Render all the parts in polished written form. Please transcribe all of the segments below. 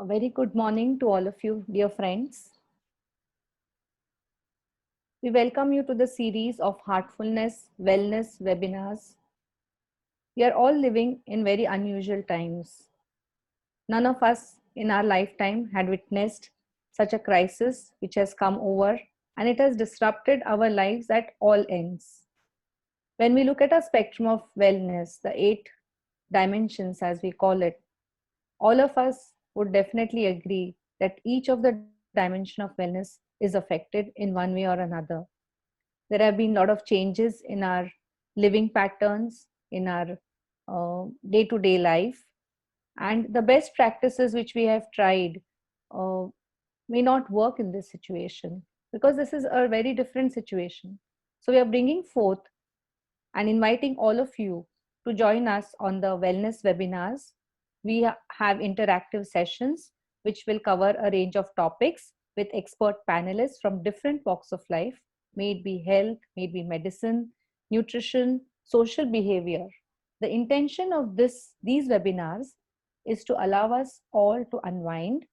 A very good morning to all of you, dear friends. We welcome you to the series of Heartfulness Wellness webinars. We are all living in very unusual times. None of us in our lifetime had witnessed such a crisis which has come over, and it has disrupted our lives at all ends. When we look at a spectrum of wellness, the 8 dimensions as we call it, all of us would definitely agree that each of the dimension of wellness is affected in one way or another. There have been a lot of changes in our living patterns, in our day-to-day life, and the best practices which we have tried uh, may not work in this situation because this is a very different situation. So we are bringing forth and inviting all of you to join us on the wellness webinars. We have interactive sessions which will cover a range of topics with expert panelists from different walks of life, may it be health, may it be medicine, nutrition, social behavior. The intention of these webinars is to allow us all to unwind,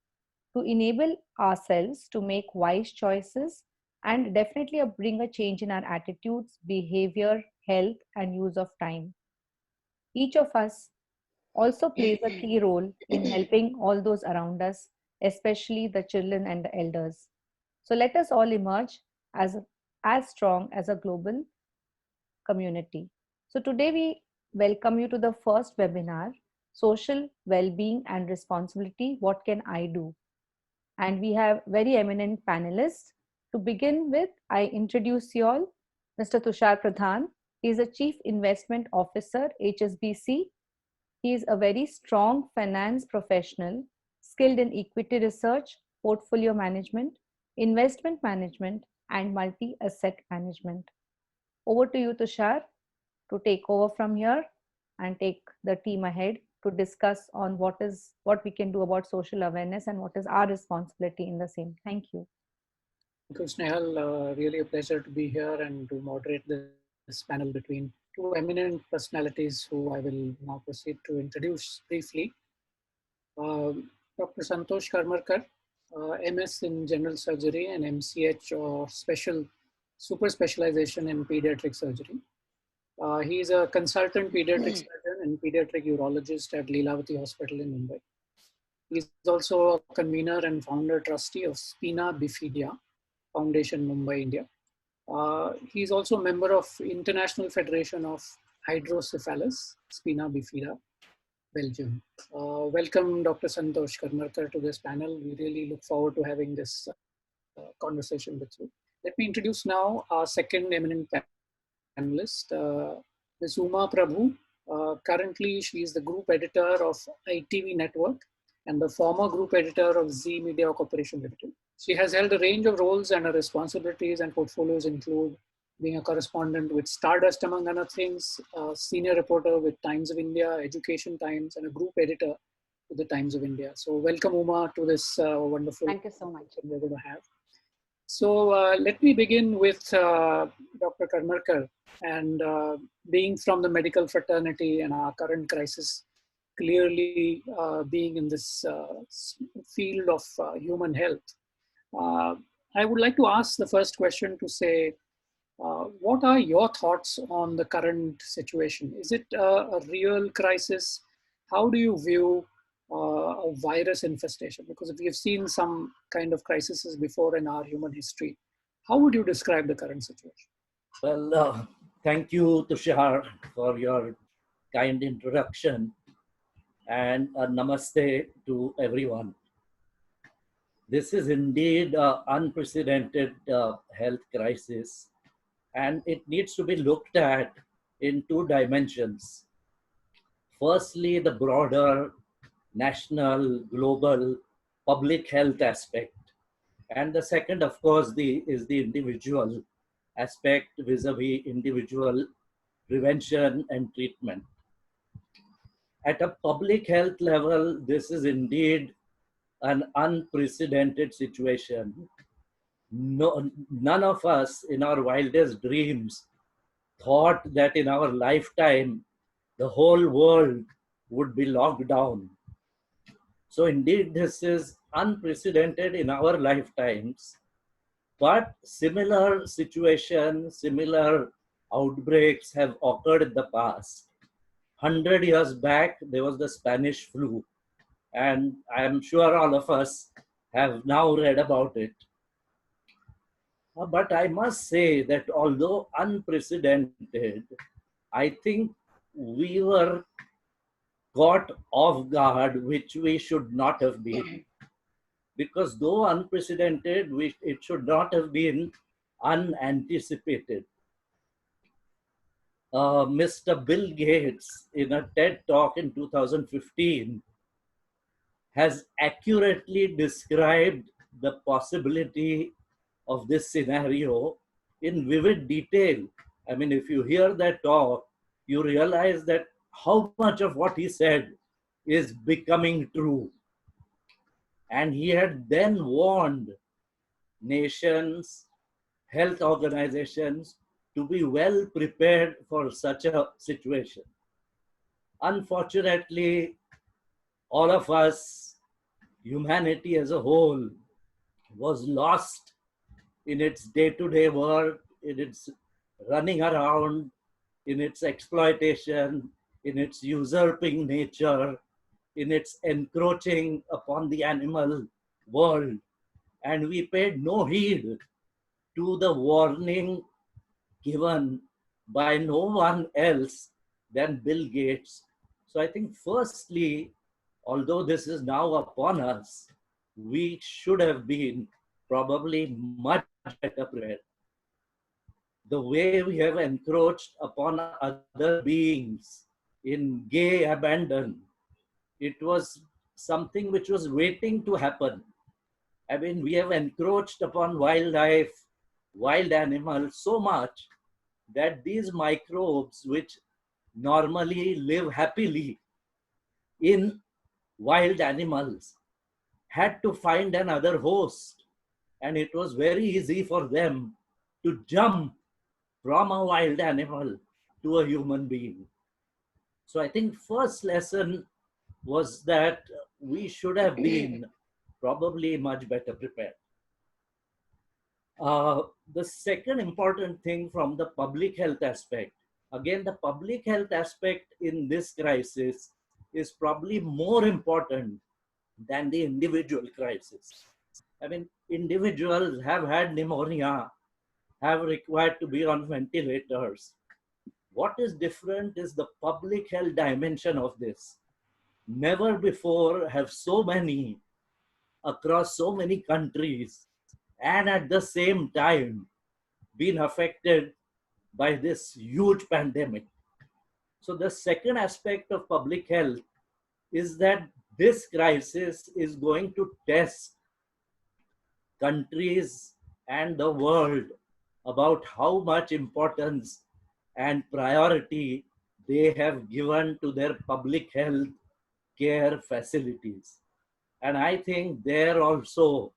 to enable ourselves to make wise choices, and definitely bring a change in our attitudes, behavior, health, and use of time. Each of us also plays a key role in helping all those around us, especially the children and the elders. So let us all emerge as strong as a global community. So today we welcome you to the first webinar, Social Well-being and Responsibility, What Can I Do? And we have very eminent panelists. To begin with, I introduce you all Mr. Tushar Pradhan. He is a Chief Investment Officer, HSBC. He is a very strong finance professional, skilled in equity research, portfolio management, investment management, and multi-asset management. Over to you, Tushar, to take over from here and take the team ahead to discuss on what we can do about social awareness and what is our responsibility in the same. Thank you. Thank you, Snehal. Really a pleasure to be here and to moderate this panel between two eminent personalities who I will now proceed to introduce briefly. Dr. Santosh Kamarkar, MS in General Surgery and MCH or Super Specialization in Pediatric Surgery. He is a consultant pediatric surgeon and pediatric urologist at Lilavati Hospital in Mumbai. He is also a convener and founder trustee of Spina Bifida Foundation, Mumbai, India. He is also a member of International Federation of Hydrocephalus, Spina Bifida, Belgium. Welcome, Dr. Santosh Kamarkar, to this panel. We really look forward to having this conversation with you. Let me introduce now our second eminent panelist, Ms. Uma Prabhu. Currently, she is the group editor of ITV Network and the former group editor of Z Media Corporation Limited. She has held a range of roles, and her responsibilities and portfolios include being a correspondent with Stardust, among other things, a senior reporter with Times of India, Education Times, and a group editor with the Times of India. So welcome, Uma, to this wonderful. Thank you so much. We're going to have. So let me begin with Dr. Kamarkar, and being from the medical fraternity and our current crisis, clearly being in this field of human health. I would like to ask the first question to say, what are your thoughts on the current situation? Is it a real crisis? How do you view a virus infestation? Because we have seen some kind of crises before in our human history. How would you describe the current situation? Well, thank you, Tushar, for your kind introduction, and namaste to everyone. This is indeed an unprecedented health crisis, and it needs to be looked at in 2 dimensions. Firstly, the broader national, global, public health aspect. And the second, of course, is the individual aspect vis-a-vis individual prevention and treatment. At a public health level, this is indeed an unprecedented situation. None of us in our wildest dreams thought that in our lifetime, the whole world would be locked down. So indeed, this is unprecedented in our lifetimes. But similar situations, similar outbreaks have occurred in the past. 100 years back, there was the Spanish flu, and I'm sure all of us have now read about it. But I must say that although unprecedented, I think we were caught off guard, which we should not have been. Because though unprecedented, it should not have been unanticipated. Mr. Bill Gates, in a TED talk in 2015, has accurately described the possibility of this scenario in vivid detail. I mean, if you hear that talk, you realize that how much of what he said is becoming true. And he had then warned nations, health organizations to be well prepared for such a situation. Unfortunately, all of us, humanity as a whole, was lost in its day-to-day work, in its running around, in its exploitation, in its usurping nature, in its encroaching upon the animal world. And we paid no heed to the warning given by no one else than Bill Gates. So I think, firstly, although this is now upon us, we should have been probably much better prepared. The way we have encroached upon other beings in gay abandon, it was something which was waiting to happen. I mean, we have encroached upon wildlife, wild animals so much that these microbes, which normally live happily in wild animals, had to find another host. And it was very easy for them to jump from a wild animal to a human being. So I think first lesson was that we should have been probably much better prepared. The second important thing from the public health aspect, again, the public health aspect in this crisis is probably more important than the individual crisis. I mean, individuals have had pneumonia, have required to be on ventilators. What is different is the public health dimension of this. Never before have so many across so many countries and at the same time been affected by this huge pandemic. So the second aspect of public health is that this crisis is going to test countries and the world about how much importance and priority they have given to their public health care facilities. And I think there also,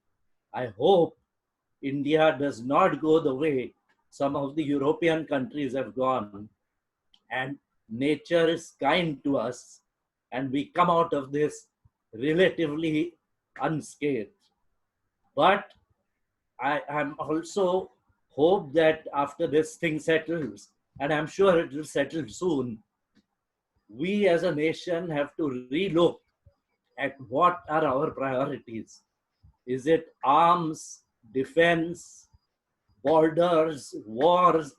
I hope India does not go the way some of the European countries have gone, and nature is kind to us, and we come out of this relatively unscathed. But I'm also hope that after this thing settles, and I'm sure it will settle soon, we as a nation have to relook at what are our priorities. Is it arms, defense, borders, wars,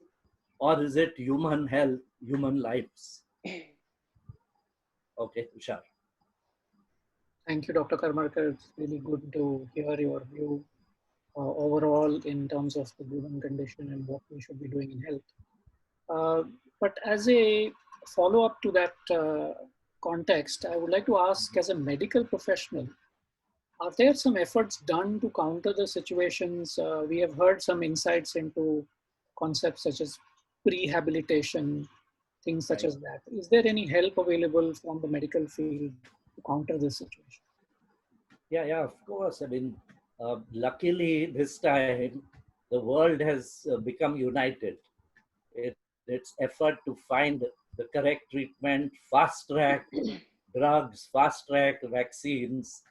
or is it human health, human lives? Okay, Tushar. Thank you, Dr. Karmarkar. It's really good to hear your view overall in terms of the human condition and what we should be doing in health. But as a follow-up to that context, I would like to ask, as a medical professional, are there some efforts done to counter the situations? We have heard some insights into concepts such as rehabilitation, things such as that. Is there any help available from the medical field to counter this situation? Yeah, of course. I mean, luckily this time the world has become united. Its effort to find the correct treatment, fast track drugs, fast track vaccines,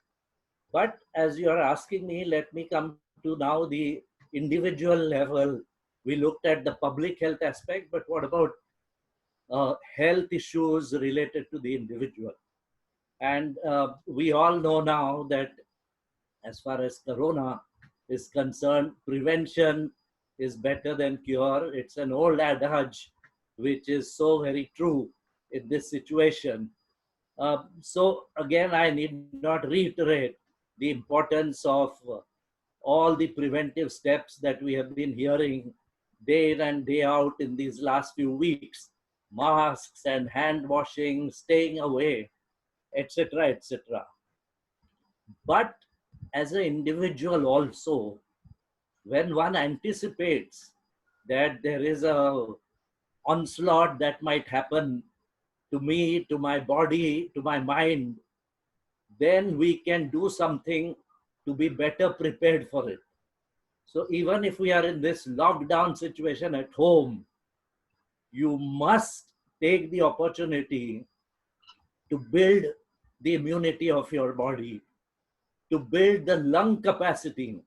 But as you are asking me, let me come to now the individual level. We looked at the public health aspect, but what about health issues related to the individual? And we all know now that as far as corona is concerned, prevention is better than cure. It's an old adage, which is so very true in this situation. So again, I need not reiterate the importance of all the preventive steps that we have been hearing day in and day out in these last few weeks: masks and hand washing, staying away, etc., etc. But as an individual also, when one anticipates that there is a onslaught that might happen to me, to my body, to my mind, then we can do something to be better prepared for it. So even if we are in this lockdown situation at home, you must take the opportunity to build the immunity of your body, to build the lung capacity,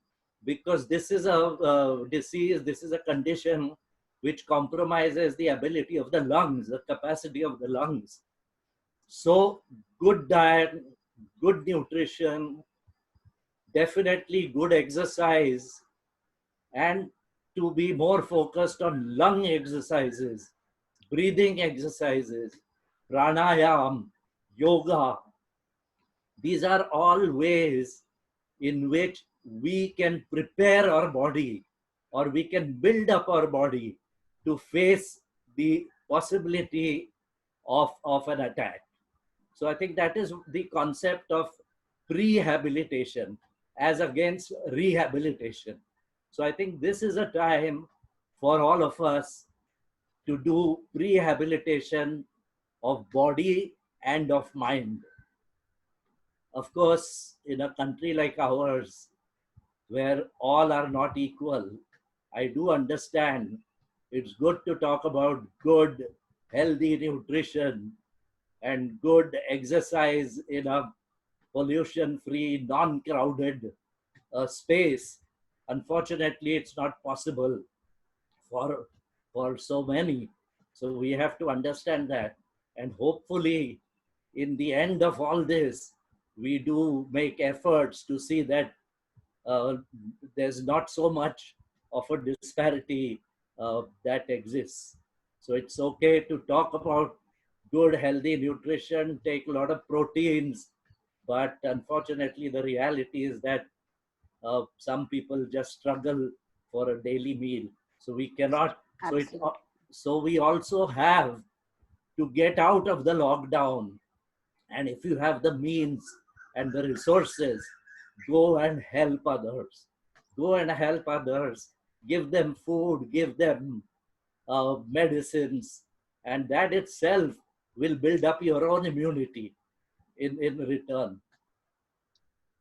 because this is a disease, this is a condition which compromises the ability of the lungs, the capacity of the lungs. So good diet, good nutrition, definitely good exercise, and to be more focused on lung exercises, breathing exercises, pranayam, yoga. These are all ways in which we can prepare our body, or we can build up our body to face the possibility of an attack. So I think that is the concept of prehabilitation as against rehabilitation. So I think this is a time for all of us to do prehabilitation of body and of mind. Of course, in a country like ours, where all are not equal, I do understand it's good to talk about good, healthy nutrition and good exercise in a pollution free, non crowded space. Unfortunately, it's not possible for, for so many. So we have to understand that. And hopefully, in the end of all this, we do make efforts to see that uh, there's not so much of a disparity that exists. So it's okay to talk about good, healthy nutrition, take a lot of proteins, but unfortunately, the reality is that some people just struggle for a daily meal. So we cannot. So it. Absolutely. So we also have to get out of the lockdown, and if you have the means and the resources, go and help others. Go and help others. Give them food, give them medicines, and that itself will build up your own immunity in return.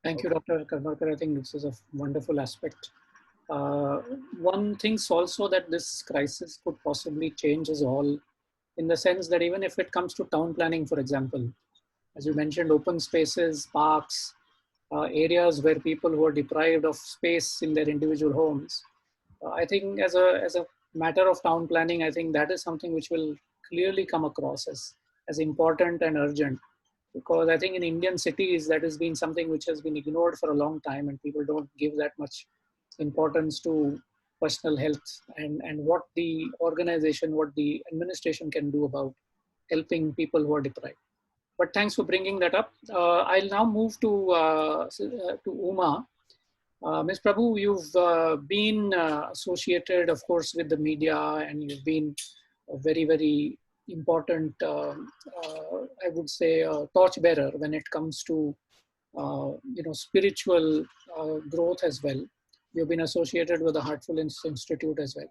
Thank you, Dr. Karmarkar. I think this is a wonderful aspect. Uh, One thinks also that this crisis could possibly change us all, in the sense that even if it comes to town planning, for example, as you mentioned, open spaces, parks, areas where people who are deprived of space in their individual homes. I think as a matter of town planning, I think that is something which will clearly come across as important and urgent, because I think in Indian cities that has been something which has been ignored for a long time, and people don't give that much importance to personal health and what the organization, what the administration can do about helping people who are deprived. But thanks for bringing that up. I'll now move to Uma. Ms. Prabhu, you've been associated, of course, with the media, and you've been a very, very important, I would say, torchbearer when it comes to, spiritual growth as well. You've been associated with the Heartfulness Institute as well.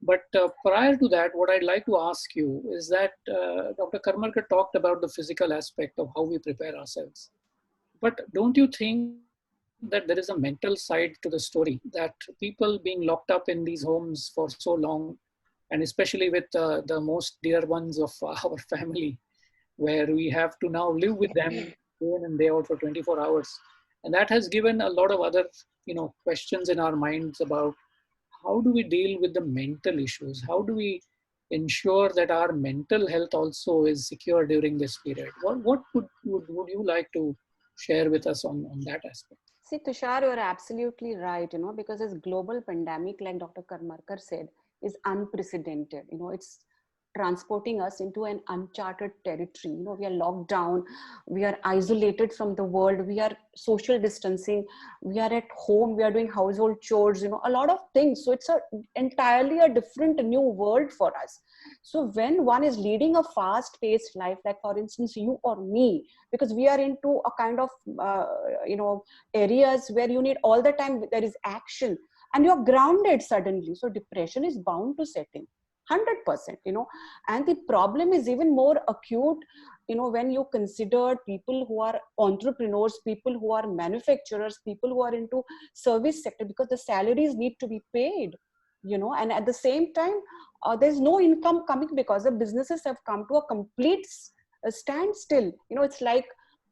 But prior to that, what I'd like to ask you is that Dr. Karmarkar talked about the physical aspect of how we prepare ourselves. But don't you think that there is a mental side to the story, that people being locked up in these homes for so long, and especially with the most dear ones of our family, where we have to now live with them day in and day out for 24 hours. And that has given a lot of other, questions in our minds about how do we deal with the mental issues? How do we ensure that our mental health also is secure during this period? What would you like to share with us on that aspect? See, Tushar, you're absolutely right, because this global pandemic, like Dr. Karmarkar said, is unprecedented. It's transporting us into an uncharted territory. We are locked down, we are isolated from the world, we are social distancing, we are at home, we are doing household chores, a lot of things. So it's entirely a different new world for us. So when one is leading a fast-paced life, like for instance, you or me, because we are into a kind of, areas where you need all the time, there is action, and you're grounded suddenly. So depression is bound to set in. 100%, and the problem is even more acute, when you consider people who are entrepreneurs, people who are manufacturers, people who are into service sector, because the salaries need to be paid, and at the same time, there's no income coming because the businesses have come to a complete standstill. It's like,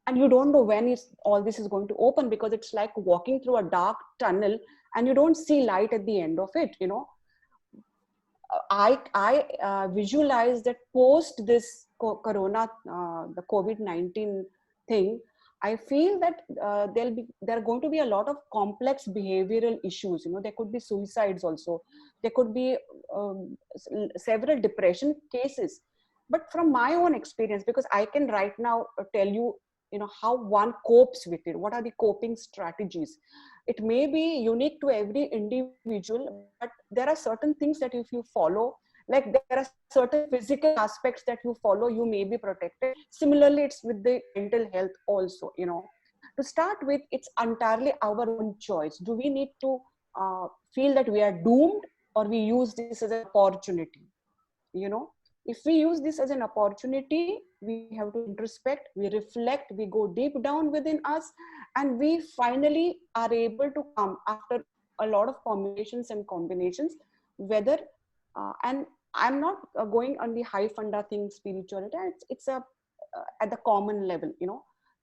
and you don't know when all this is going to open, because it's like walking through a dark tunnel and you don't see light at the end of it. I visualize that post this corona, the COVID-19 thing, I feel that there are going to be a lot of complex behavioral issues. There could be suicides also. There could be several depression cases. But from my own experience, because I can right now tell you, how one copes with it. What are the coping strategies? It may be unique to every individual, but there are certain things that if you follow, like there are certain physical aspects that you follow, you may be protected. Similarly, it's with the mental health also. To start with, it's entirely our own choice. Do we need to feel that we are doomed, or we use this as an opportunity? If we use this as an opportunity, we have to introspect, we reflect, we go deep down within us, and we finally are able to come after a lot of permutations and combinations, whether, and I'm not going on the high funda thing, spirituality, it's at the common level,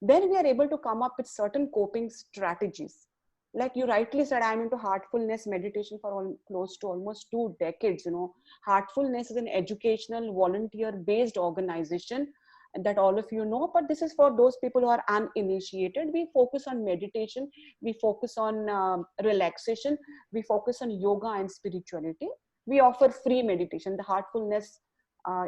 then we are able to come up with certain coping strategies. Like you rightly said, I'm into heartfulness meditation for close to almost 2 decades. Heartfulness is an educational, volunteer-based organization that all of you know, but this is for those people who are uninitiated. We focus on meditation, we focus on relaxation, we focus on yoga and spirituality. We offer free meditation. The Heartfulness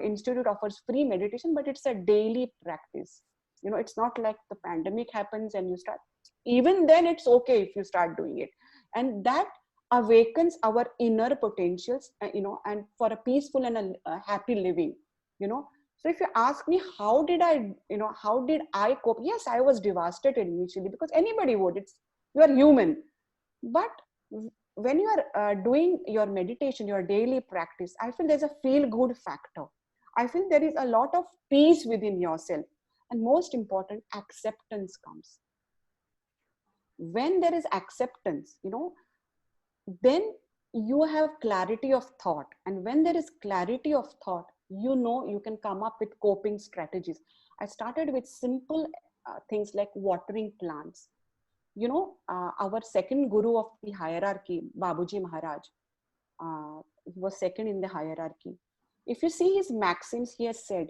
Institute offers free meditation, but it's a daily practice. It's not like the pandemic happens and you start. Even then, it's okay if you start doing it. And that awakens our inner potentials, and for a peaceful and a happy living, So if you ask me, how did I cope? Yes, I was devastated initially, because anybody would. You are human. But when you are doing your meditation, your daily practice, I feel there's a feel-good factor. I feel there is a lot of peace within yourself. And most important, acceptance comes. When there is acceptance, then you have clarity of thought. And when there is clarity of thought, you can come up with coping strategies. I started with simple things like watering plants. Our second guru of the hierarchy, Babuji Maharaj, he was second in the hierarchy. If you see his maxims, he has said,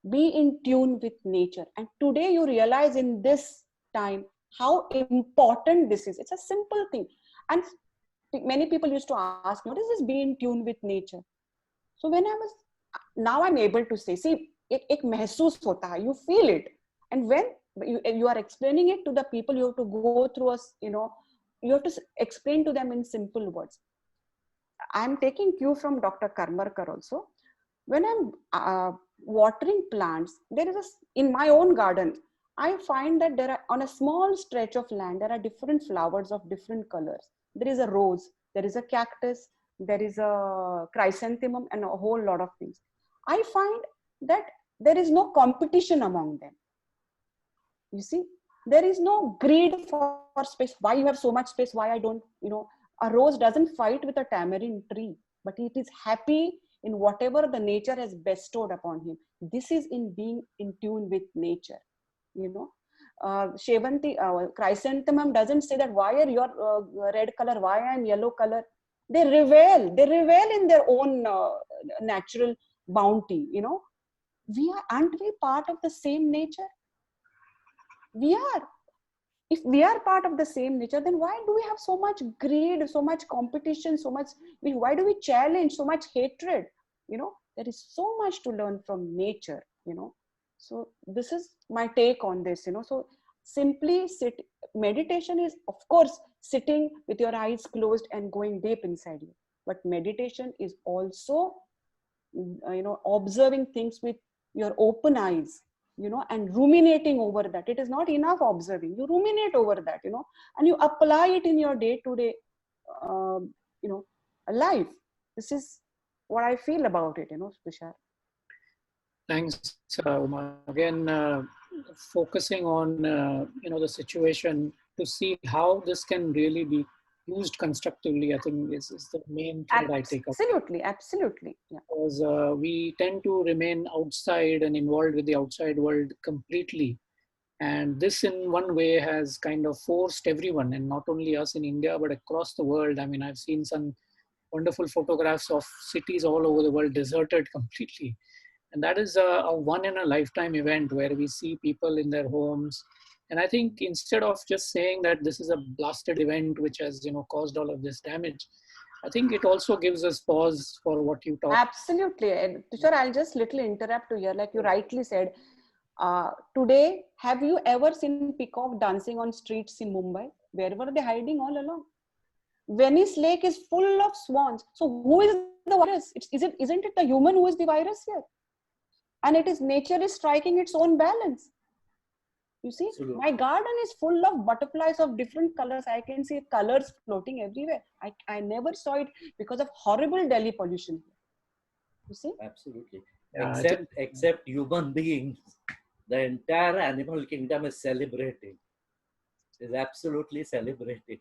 be in tune with nature. And today you realize in this time how important this is. It's a simple thing. And many people used to ask, what is this be in tune with nature? So now I'm able to say, see, ek mehsoos hota hai, you feel it. And when you are explaining it to the people, you have to go through you have to explain to them in simple words. I'm taking cue from Dr. Karmarkar also. When I'm watering plants, in my own garden, I find that there are, on a small stretch of land, there are different flowers of different colors. There is a rose, there is a cactus, there is a chrysanthemum, and a whole lot of things. I find that there is no competition among them. You see, there is no greed for space. Why you have so much space? Why I don't, a rose doesn't fight with a tamarind tree, but it is happy in whatever the nature has bestowed upon him. This is in being in tune with nature. Shevanti, chrysanthemum doesn't say that why are your red color, why I am yellow color. They revel in their own natural bounty, you know. Aren't we part of the same nature? We are. If we are part of the same nature, then why do we have so much greed, so much competition, why do we challenge, so much hatred? You know, there is so much to learn from nature, you know. So this is my take on this, you know. So simply meditation is, of course, sitting with your eyes closed and going deep inside you. But meditation is also, you know, observing things with your open eyes, you know, and ruminating over that. It is not enough observing, you ruminate over that, you know, and you apply it in your day-to-day you know, life. This is what I feel about it, you know, Tushar. Thanks, Uma. Again, focusing on you know, the situation to see how this can really be used constructively, I think is the main thread I take up. Absolutely, yeah. Because we tend to remain outside and involved with the outside world completely. And this in one way has kind of forced everyone, and not only us in India, but across the world. I mean, I've seen some wonderful photographs of cities all over the world deserted completely. And that is a one in a lifetime event where we see people in their homes. And I think instead of just saying that this is a blasted event which has, you know, caused all of this damage, I think it also gives us pause for what you talked. Absolutely. And Tushar, I'll just little interrupt to here. Like you rightly said, today, have you ever seen peacock dancing on streets in Mumbai? Where were they hiding all along? Venice Lake is full of swans. So who is the virus? Isn't it the human who is the virus here? And it is nature is striking its own balance. You see, Absolutely. My garden is full of butterflies of different colors. I can see colors floating everywhere. I never saw it because of horrible Delhi pollution. You see? Absolutely. Yeah, Except human beings, the entire animal kingdom is celebrating. Is absolutely celebrating.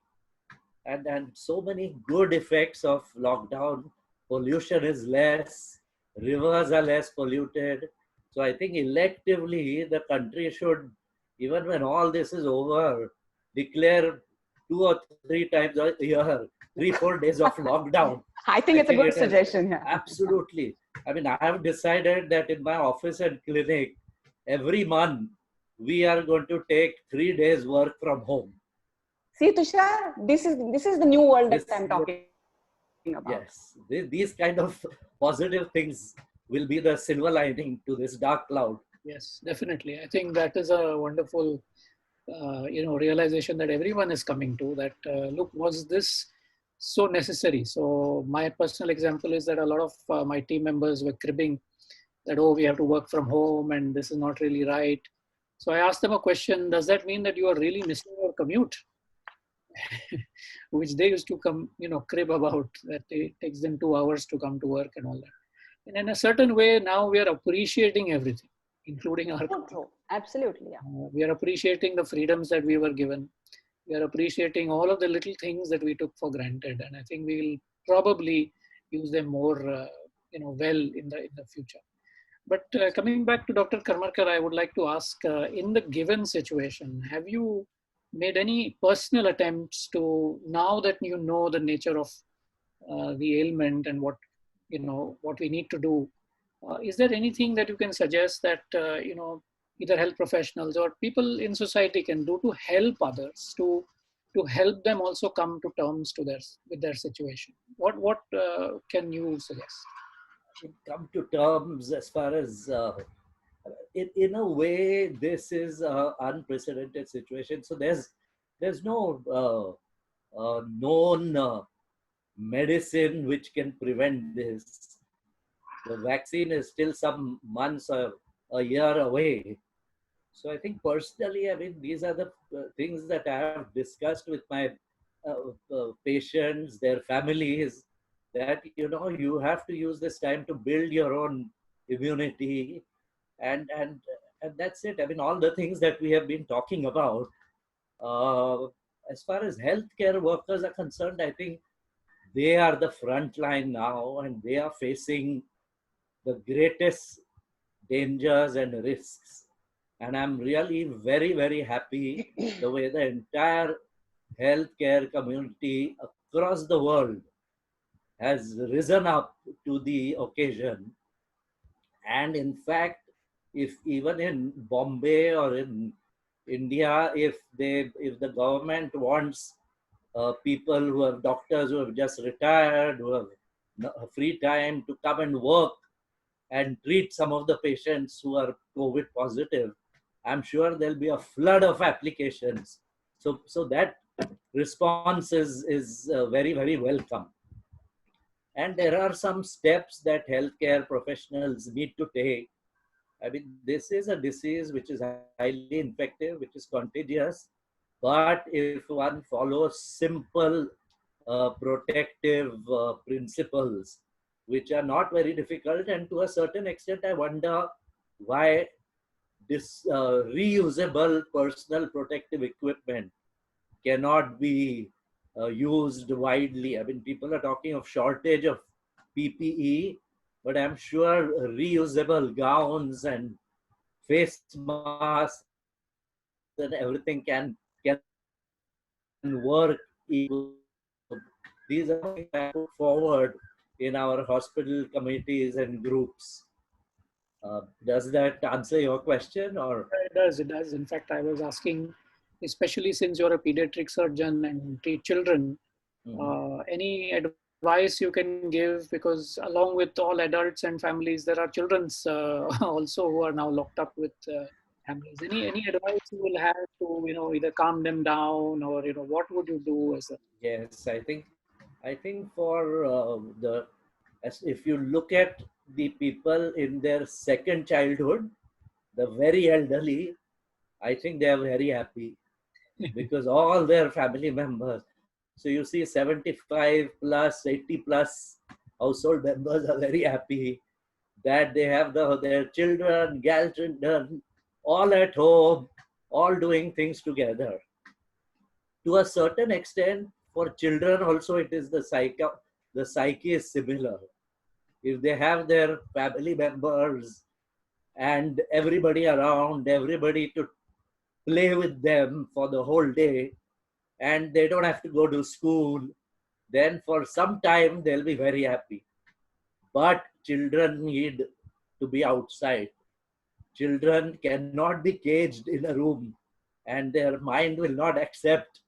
And so many good effects of lockdown. Pollution is less, rivers are less polluted. So I think electively the country should, even when all this is over, declare 2 or 3 times a year, 3-4 days of lockdown. I think it's a good suggestion. Yeah. Absolutely. I mean, I have decided that in my office and clinic, every month, we are going to take 3 days work from home. See, Tushar, this is the new world that I'm talking about. Yes, these kind of positive things will be the silver lining to this dark cloud. Yes, definitely. I think that is a wonderful, you know, realization that everyone is coming to. That look, was this so necessary? So my personal example is that a lot of my team members were cribbing that, oh, we have to work from home and this is not really right. So I asked them a question: does that mean that you are really missing your commute? Which they used to come, you know, crib about, that it takes them 2 hours to come to work and all that. And in a certain way, now we are appreciating everything, including our commute. Absolutely, yeah. We are appreciating the freedoms that we were given. We are appreciating all of the little things that we took for granted, and I think we will probably use them more, you know, well in the future. But coming back to Dr. Kamarkar, I would like to ask, in the given situation, have you made any personal attempts to, now that you know the nature of the ailment and what, you know, what we need to do, is there anything that you can suggest that, you know, either health professionals or people in society can do to help others, to help them also come to terms with their situation? What can you suggest? Come to terms as far as in a way, this is an unprecedented situation. So there's no known medicine which can prevent this. The vaccine is still some months or a year away. So I think personally, I mean, these are the things that I have discussed with my patients, their families, that, you know, you have to use this time to build your own immunity, and that's it. I mean, all the things that we have been talking about. As far as healthcare workers are concerned, I think they are the front line now, and they are facing the greatest dangers and risks. And I'm really very, very happy the way the entire healthcare community across the world has risen up to the occasion. And in fact, if even in Bombay or in India, if the government wants people who have doctors who have just retired, who have free time to come and work and treat some of the patients who are COVID positive, I'm sure there'll be a flood of applications. So that response is very, very welcome. And there are some steps that healthcare professionals need to take. I mean, this is a disease which is highly infective, which is contagious. But if one follows simple protective principles, which are not very difficult, and to a certain extent, I wonder why this reusable personal protective equipment cannot be used widely. I mean, people are talking of shortage of PPE, but I'm sure reusable gowns and face masks and everything can work equally well. So these are things I put forward in our hospital committees and groups. Does that answer your question, or? It does. It does. In fact, I was asking, especially since you're a pediatric surgeon and treat children, any advice you can give? Because along with all adults and families, there are children's also who are now locked up with families. Any advice you will have to either calm them down, or what would you do as a? Yes, I think for as if you look at the people in their second childhood, the very elderly, I think they are very happy because all their family members. So you see 75 plus, 80 plus household members are very happy that they have their children, grandchildren, all at home, all doing things together. To a certain extent, for children also, it is the psyche is similar. If they have their family members and everybody around, everybody to play with them for the whole day, and they don't have to go to school, then for some time they'll be very happy. But children need to be outside. Children cannot be caged in a room, and their mind will not accept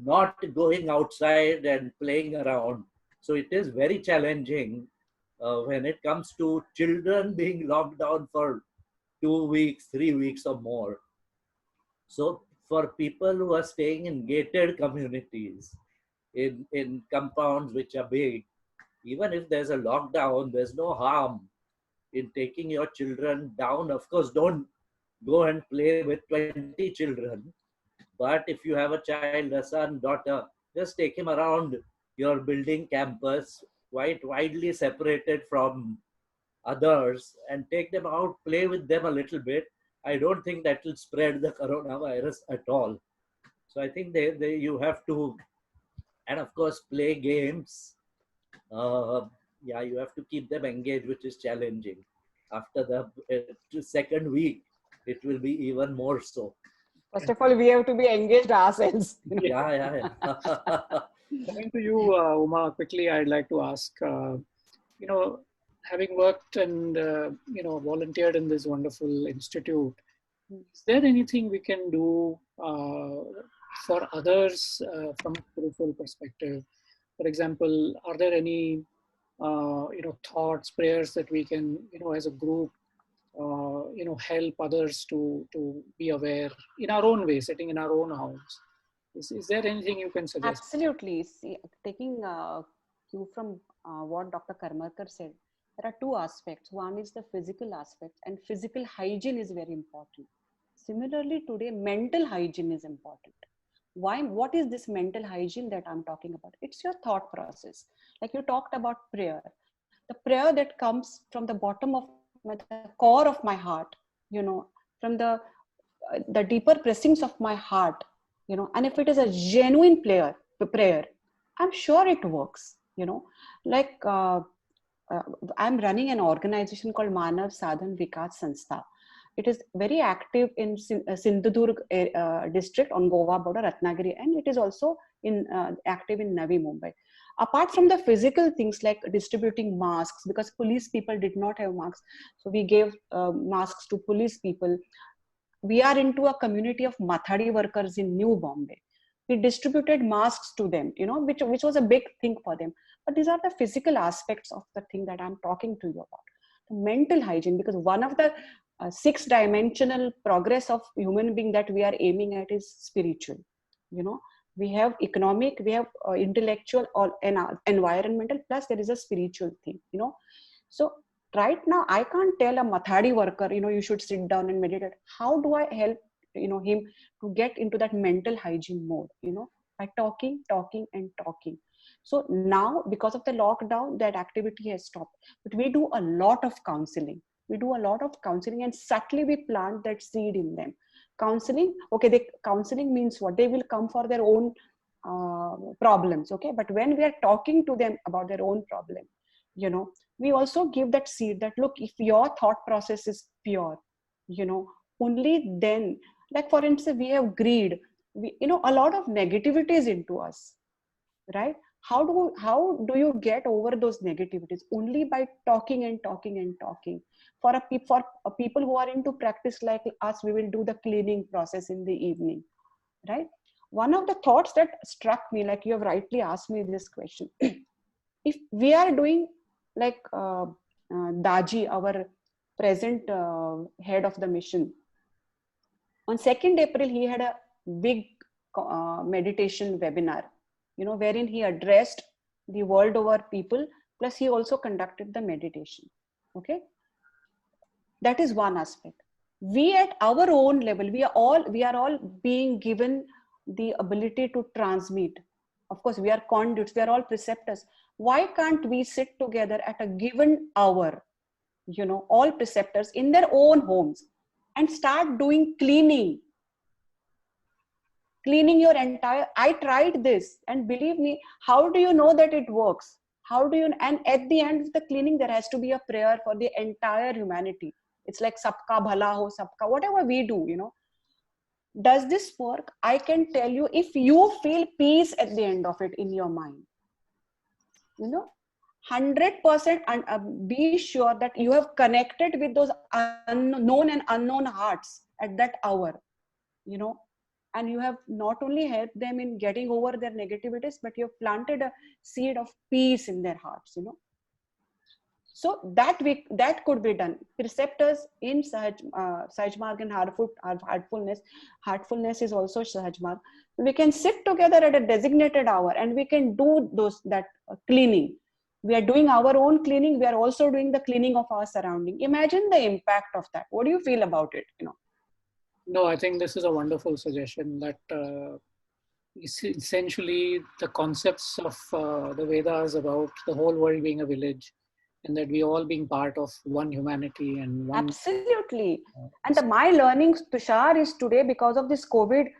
not going outside and playing around. So it is very challenging when it comes to children being locked down for 2 weeks, 3 weeks, or more. So for people who are staying in gated communities, in compounds which are big, even if there's a lockdown, there's no harm in taking your children down. Of course, don't go and play with 20 children. But if you have a child, a son, daughter, just take him around your building campus, quite widely separated from others, and take them out, play with them a little bit. I don't think that will spread the coronavirus at all. So I think you have to, and of course, play games. Yeah, you have to keep them engaged, which is challenging. After the second week, it will be even more so. First of all, we have to be engaged ourselves. Yeah. Coming to you, Uma, quickly, I'd like to ask, having worked and, volunteered in this wonderful institute, is there anything we can do for others from a spiritual perspective? For example, are there any, thoughts, prayers that we can, as a group, help others to be aware in our own way, sitting in our own house? Is there anything you can suggest? Absolutely. See, taking cue from what Dr. Karmarkar said, there are two aspects. One is the physical aspect, and physical hygiene is very important. Similarly, today, mental hygiene is important. Why? What is this mental hygiene that I'm talking about? It's your thought process. Like you talked about prayer. The prayer that comes from the bottom of the core of my heart, from the deeper pressings of my heart, and if it is a genuine prayer, I'm sure it works. Like I'm running an organization called Manav Sadhan Vikas Sanstha, It is very active in Sindhudurg district on Goa border, Ratnagiri, and it is also active in Navi Mumbai. Apart from the physical things like distributing masks, because police people did not have masks, so we gave masks to police people. We are into a community of Mathadi workers in New Bombay. We distributed masks to them, which was a big thing for them. But these are the physical aspects of the thing that I'm talking to you about. The mental hygiene, because one of the 6-dimensional progress of human being that we are aiming at is spiritual. We have economic, we have intellectual, or environmental, plus there is a spiritual thing. So right now I can't tell a Mathadi worker, you should sit down and meditate. How do I help him to get into that mental hygiene mode? By talking and talking. So now, because of the lockdown, that activity has stopped, but we do a lot of counseling. And subtly we plant that seed in them. Counseling, okay, counseling means what? They will come for their own problems, okay? But when we are talking to them about their own problem, we also give that seed that, look, if your thought process is pure, only then, like for instance, we have greed, a lot of negativity is into us, right? How do you get over those negativities? Only by talking and talking and talking. For people who are into practice like us, we will do the cleaning process in the evening, right? One of the thoughts that struck me, like you have rightly asked me this question, if we are doing like Daji, our present head of the mission, on 2nd April, he had a big meditation webinar, wherein he addressed the world over people, plus he also conducted the meditation. Okay. That is one aspect. We at our own level, we are all being given the ability to transmit. Of course, we are conduits, we are all preceptors. Why can't we sit together at a given hour, all preceptors in their own homes, and start doing cleaning your entire, I tried this, and believe me, how do you know that it works? And at the end of the cleaning, there has to be a prayer for the entire humanity. It's like sabka bhala ho sabka, whatever we do, Does this work? I can tell you, if you feel peace at the end of it in your mind, 100%, and be sure that you have connected with those known and unknown hearts at that hour, and you have not only helped them in getting over their negativities, but you have planted a seed of peace in their hearts, So that could be done. Preceptors in Sahaj Marg and Heartfulness. Heartfulness is also Sahaj Marg. We can sit together at a designated hour and we can do that cleaning. We are doing our own cleaning. We are also doing the cleaning of our surrounding. Imagine the impact of that. What do you feel about it? No, I think this is a wonderful suggestion that essentially the concepts of the Vedas about the whole world being a village, and that we all being part of one humanity and one. Absolutely. And my learning, Tushar, is today, because of this COVID,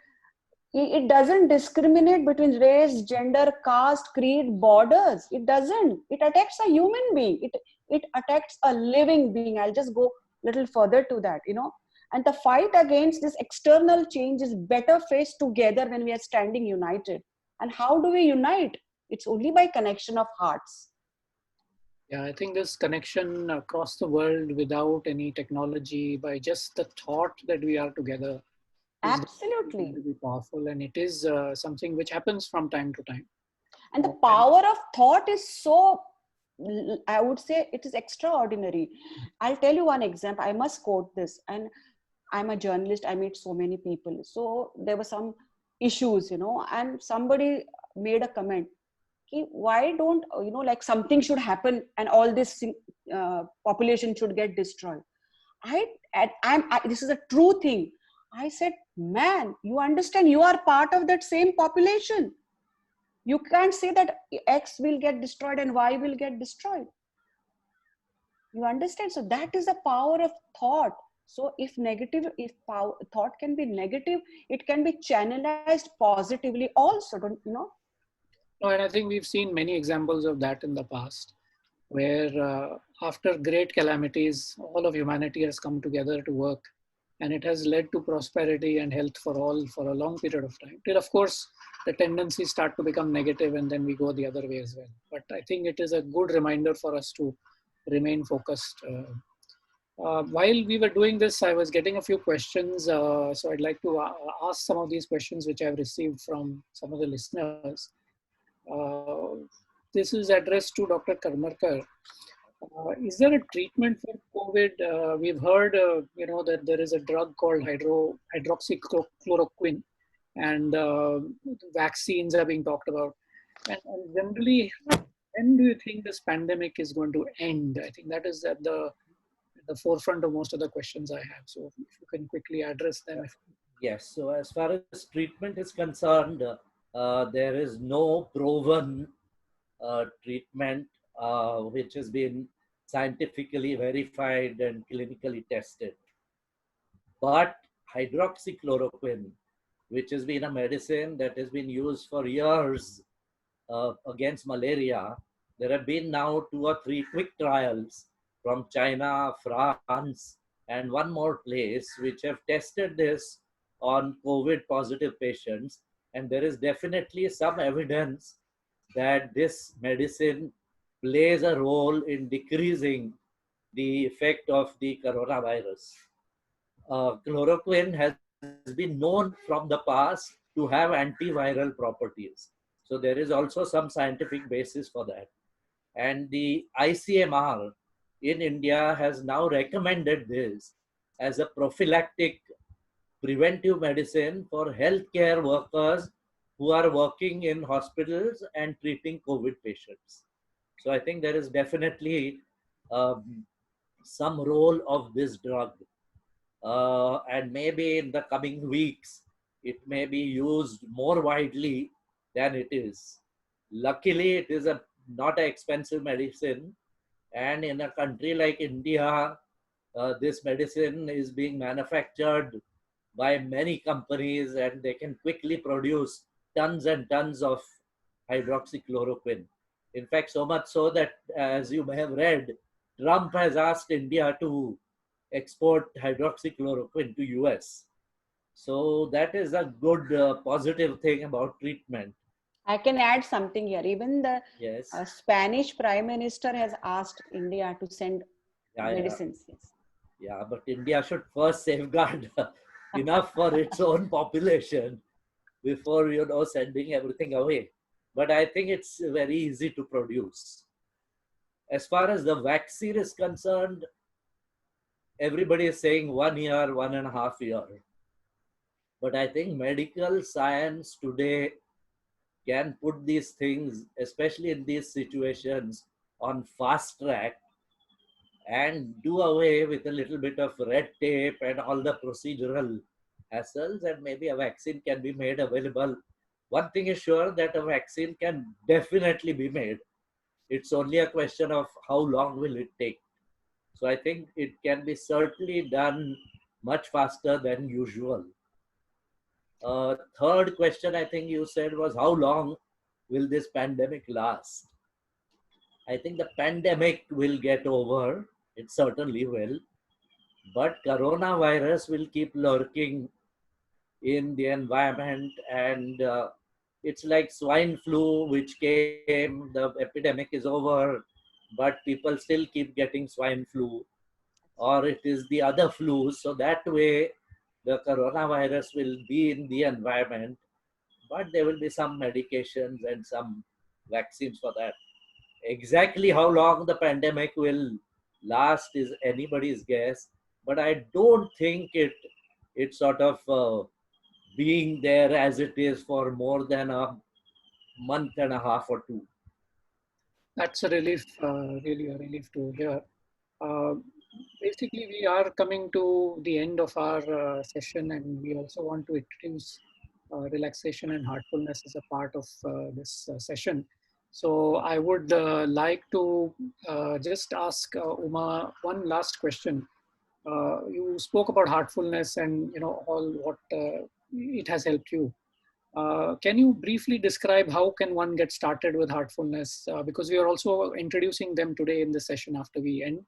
it doesn't discriminate between race, gender, caste, creed, borders. It doesn't. It attacks a human being. It attacks a living being. I'll just go a little further to that, And the fight against this external change is better faced together when we are standing united. And how do we unite? It's only by connection of hearts. Yeah, I think this connection across the world without any technology, by just the thought that we are together, absolutely is very powerful, and it is something which happens from time to time. And the power of thought is so, I would say, it is extraordinary. I'll tell you one example. I must quote this. And I'm a journalist. I meet so many people. So there were some issues, and somebody made a comment. Why don't, like something should happen and all this population should get destroyed. This is a true thing. I said, man, you understand, you are part of that same population. You can't say that X will get destroyed and Y will get destroyed. You understand? So that is the power of thought. So if thought can be negative, it can be channelized positively also, don't you know? No, and I think we've seen many examples of that in the past, where after great calamities, all of humanity has come together to work and it has led to prosperity and health for all for a long period of time. Till, of course, the tendencies start to become negative, and then we go the other way as well. But I think it is a good reminder for us to remain focused. While we were doing this, I was getting a few questions. So I'd like to ask some of these questions which I've received from some of the listeners. This is addressed to Dr. Karmarkar. Is there a treatment for COVID? We've heard, that there is a drug called hydroxychloroquine, and vaccines are being talked about. And generally, when do you think this pandemic is going to end? I think that is at the forefront of most of the questions I have. So if you can quickly address them. Yes. So as far as treatment is concerned, there is no proven treatment which has been scientifically verified and clinically tested. But hydroxychloroquine, which has been a medicine that has been used for years against malaria, there have been now 2 or 3 quick trials from China, France, and one more place which have tested this on COVID positive patients. And there is definitely some evidence that this medicine plays a role in decreasing the effect of the coronavirus. Chloroquine has been known from the past to have antiviral properties. So there is also some scientific basis for that. And the ICMR in India has now recommended this as a prophylactic preventive medicine for healthcare workers who are working in hospitals and treating COVID patients. So I think there is definitely some role of this drug. And maybe in the coming weeks, it may be used more widely than it is. Luckily, it is not an expensive medicine. And in a country like India, this medicine is being manufactured by many companies, and they can quickly produce tons and tons of hydroxychloroquine. In fact, so much so that, as you may have read, Trump has asked India to export hydroxychloroquine to US. So that is a good positive thing about treatment. I can add something here. Even the Yes. Spanish Prime Minister has asked India to send medicines. Yeah. Yeah, but India should first safeguard enough for its own population before, sending everything away. But I think it's very easy to produce. As far as the vaccine is concerned, everybody is saying 1 year, 1.5 years. But I think medical science today can put these things, especially in these situations, on fast track and do away with a little bit of red tape and all the procedural hassles, and maybe a vaccine can be made available. One thing is sure, that a vaccine can definitely be made. It's only a question of how long will it take. So I think it can be certainly done much faster than usual. Third question I think you said was, how long will this pandemic last? I think the pandemic will get over. It certainly will. But coronavirus will keep lurking in the environment, and it's like swine flu, which came, the epidemic is over, but people still keep getting swine flu, or it is the other flus. So that way, the coronavirus will be in the environment, but there will be some medications and some vaccines for that. Exactly how long the pandemic will last is anybody's guess, but I don't think it's sort of being there as it is for more than a month and a half or 2. That's a relief, really a relief to hear. Basically, we are coming to the end of our session, and we also want to introduce relaxation and heartfulness as a part of this session. So I would like to just ask Uma one last question. You spoke about heartfulness and all what it has helped you. Can you briefly describe how can one get started with heartfulness? Because we are also introducing them today in the session after we end.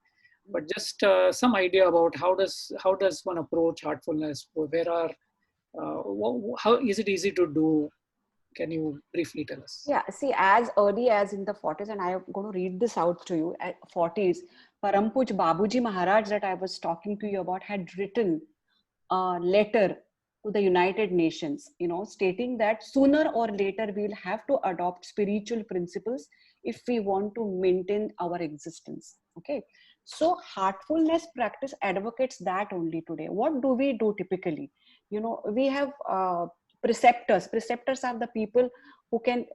but just some idea about how does one approach heartfulness? Where are how is it easy to do? Can you briefly tell us? Yeah, see, as early as in the 40s, and I am going to read this out to you, at 40s, Parampuj Babuji Maharaj that I was talking to you about had written a letter to the United Nations, stating that sooner or later we will have to adopt spiritual principles if we want to maintain our existence. Okay. So heartfulness practice advocates that only today. What do we do typically? We have preceptors. Preceptors are the people who can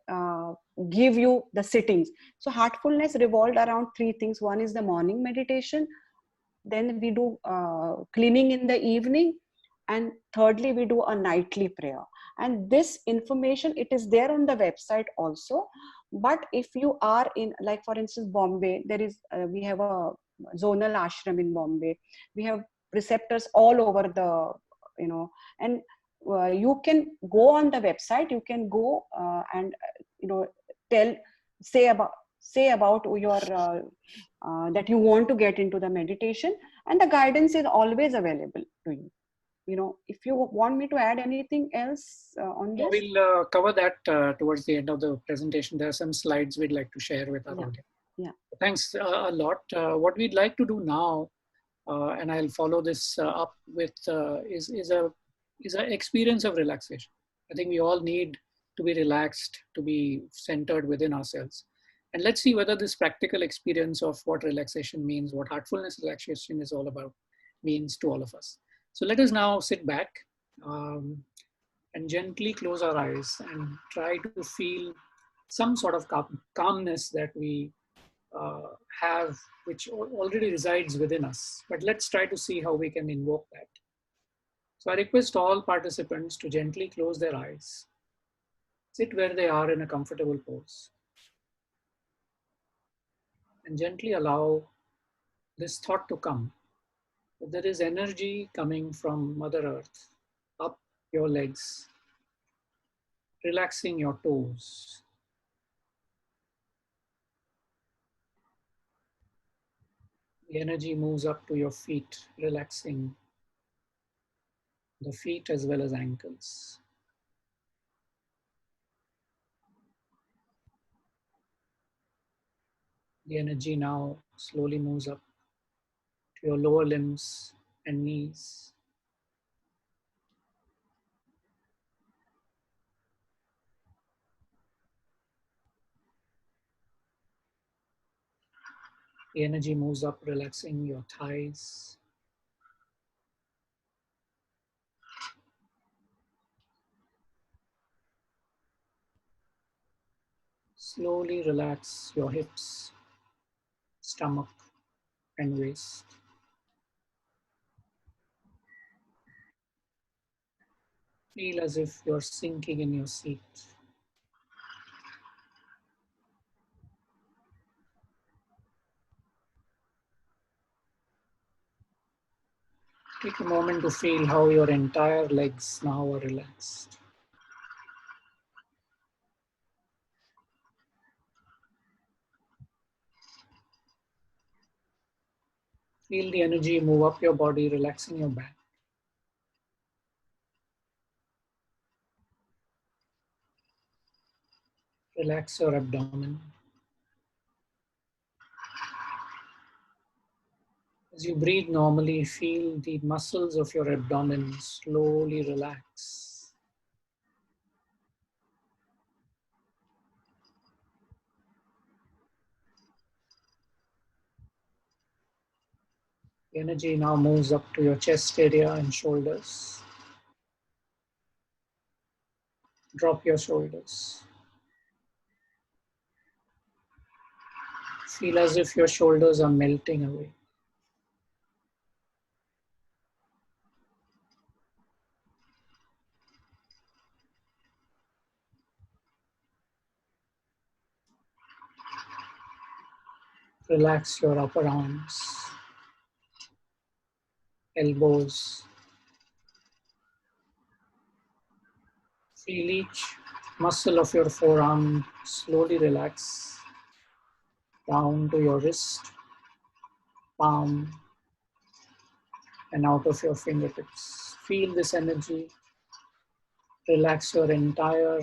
give you the sittings. So heartfulness revolved around three things. One is the morning meditation. Then we do cleaning in the evening, and thirdly we do a nightly prayer. And this information, it is there on the website also. But if you are in, like for instance, Bombay, there is we have a zonal ashram in Bombay. We have preceptors all over the, and you can go on the website. You can go and tell say about your that you want to get into the meditation, and the guidance is always available to you. If you want me to add anything else on this. We'll cover that towards the end of the presentation. There are some slides we'd like to share with our audience. Yeah. Thanks a lot. What we'd like to do now, and I'll follow this up with, is a experience of relaxation. I think we all need to be relaxed, to be centered within ourselves. And let's see whether this practical experience of what relaxation means, what heartfulness relaxation is all about, means to all of us. So let us now sit back and gently close our eyes and try to feel some sort of calmness that we have, which already resides within us. But let's try to see how we can invoke that. So I request all participants to gently close their eyes, sit where they are in a comfortable pose, and gently allow this thought to come. That there is energy coming from Mother Earth up your legs, relaxing your toes. The energy moves up to your feet, relaxing the feet as well as ankles. The energy now slowly moves up to your lower limbs and knees. The energy moves up, relaxing your thighs. Slowly relax your hips, stomach, and waist. Feel as if you're sinking in your seat. Take a moment to feel how your entire legs now are relaxed. Feel the energy move up your body, relaxing your back. Relax your abdomen. As you breathe normally, feel the muscles of your abdomen slowly relax. The energy now moves up to your chest area and shoulders. Drop your shoulders. Feel as if your shoulders are melting away. Relax your upper arms, elbows. Feel each muscle of your forearm slowly relax down to your wrist, palm, and out of your fingertips. Feel this energy. Relax your entire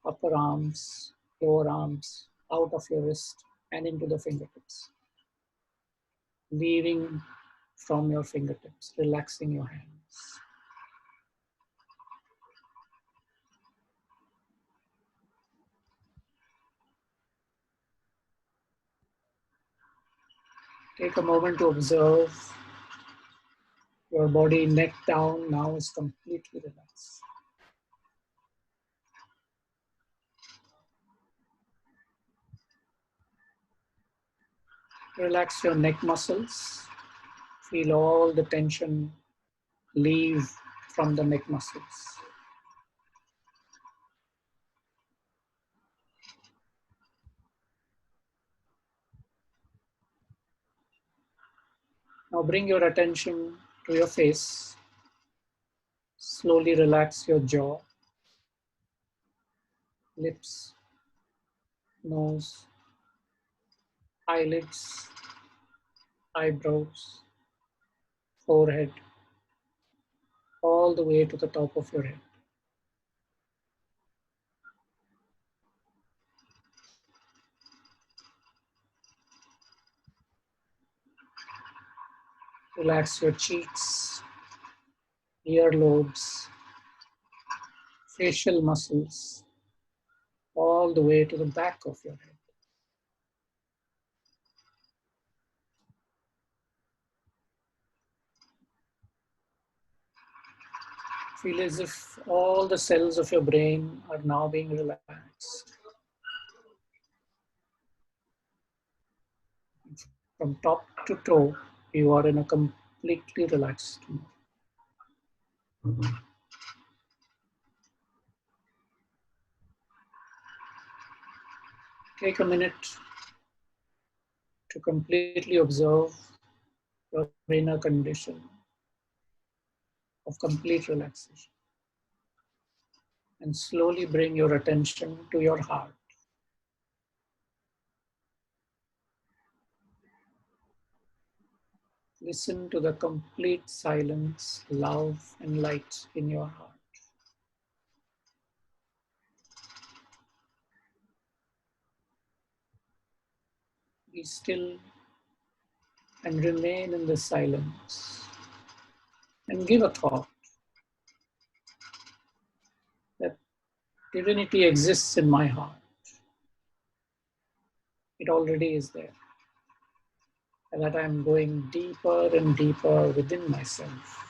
upper arms, lower arms, out of your wrist and into the fingertips. Leaving from your fingertips, relaxing your hands. Take a moment to observe your body, neck down, now is completely relaxed. Relax your neck muscles. Feel all the tension leave from the neck muscles. Now bring your attention to your face. Slowly relax your jaw, lips, nose, eyelids, eyebrows, forehead, all the way to the top of your head. Relax your cheeks, earlobes, facial muscles, all the way to the back of your head. Feel as if all the cells of your brain are now being relaxed. From top to toe, you are in a completely relaxed mode. Take a minute to completely observe your inner condition of complete relaxation. And slowly bring your attention to your heart. Listen to the complete silence, love, and light in your heart. Be still and remain in the silence. And give a thought that divinity exists in my heart. It already is there. And that I'm going deeper and deeper within myself.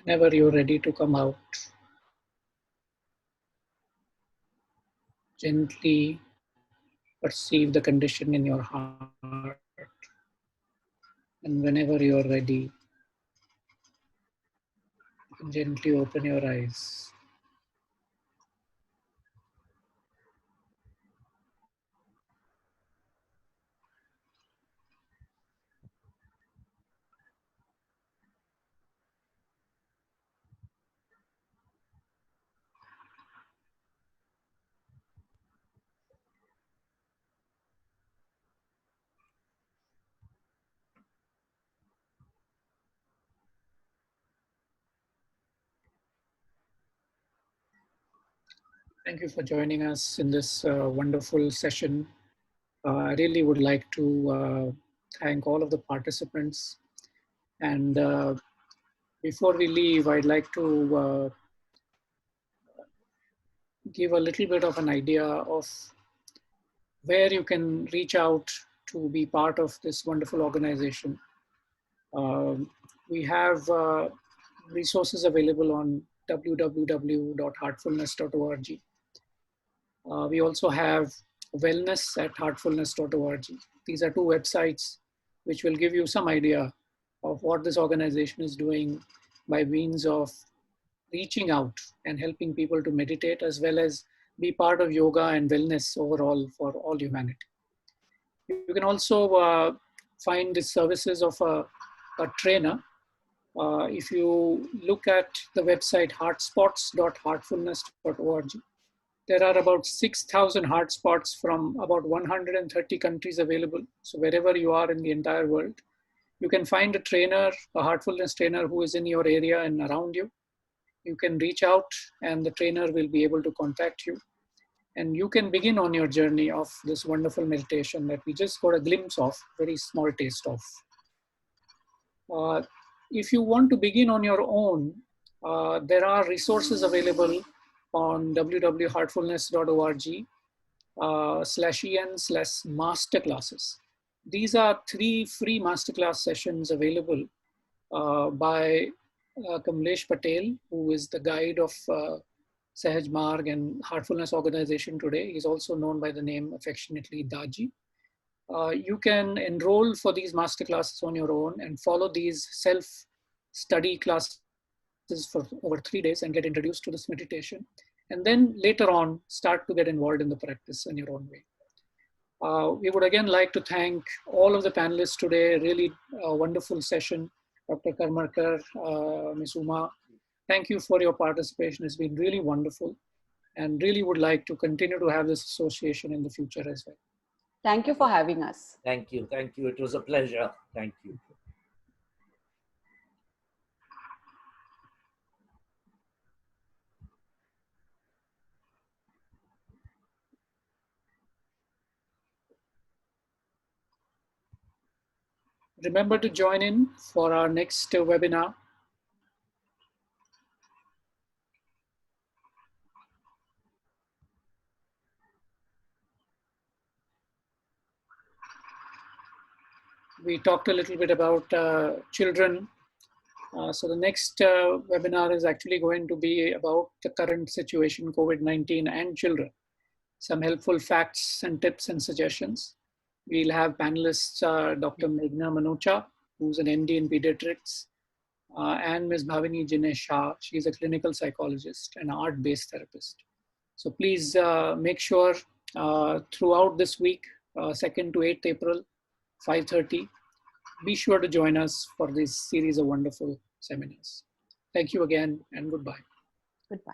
Whenever you're ready to come out, gently perceive the condition in your heart. And whenever you're ready, you can gently open your eyes. Thank you for joining us in this wonderful session. I really would like to thank all of the participants. And before we leave, I'd like to give a little bit of an idea of where you can reach out to be part of this wonderful organization. We have resources available on www.heartfulness.org. We also have wellness at heartfulness.org. These are two websites which will give you some idea of what this organization is doing by means of reaching out and helping people to meditate, as well as be part of yoga and wellness overall for all humanity. You can also find the services of a trainer. If you look at the website heartspots.heartfulness.org, there are about 6,000 heart spots from about 130 countries available. So wherever you are in the entire world, you can find a trainer, a heartfulness trainer who is in your area and around you. You can reach out and the trainer will be able to contact you. And you can begin on your journey of this wonderful meditation that we just got a glimpse of, very small taste of. If you want to begin on your own, there are resources available on www.heartfulness.org /en/masterclasses. These are 3 free masterclass sessions available by Kamlesh Patel, who is the guide of Sahaj Marg and Heartfulness organization today. He's also known by the name affectionately Daji. You can enroll for these masterclasses on your own and follow these self-study classes for over 3 days and get introduced to this meditation. And then later on, start to get involved in the practice in your own way. We would again like to thank all of the panelists today. Really wonderful session. Dr. Kamarkar, Ms. Uma, thank you for your participation. It's been really wonderful and really would like to continue to have this association in the future as well. Thank you for having us. Thank you. Thank you. It was a pleasure. Thank you. Remember to join in for our next webinar. We talked a little bit about children. So the next webinar is actually going to be about the current situation, COVID-19 and children. Some helpful facts and tips and suggestions. We'll have panelists, Dr. Meghna Manocha, who's an MD in pediatrics, and Ms. Bhavini Jinesh Shah. She's a clinical psychologist and art-based therapist. So please make sure throughout this week, 2nd to 8th April, 5:30, be sure to join us for this series of wonderful seminars. Thank you again and goodbye. Goodbye.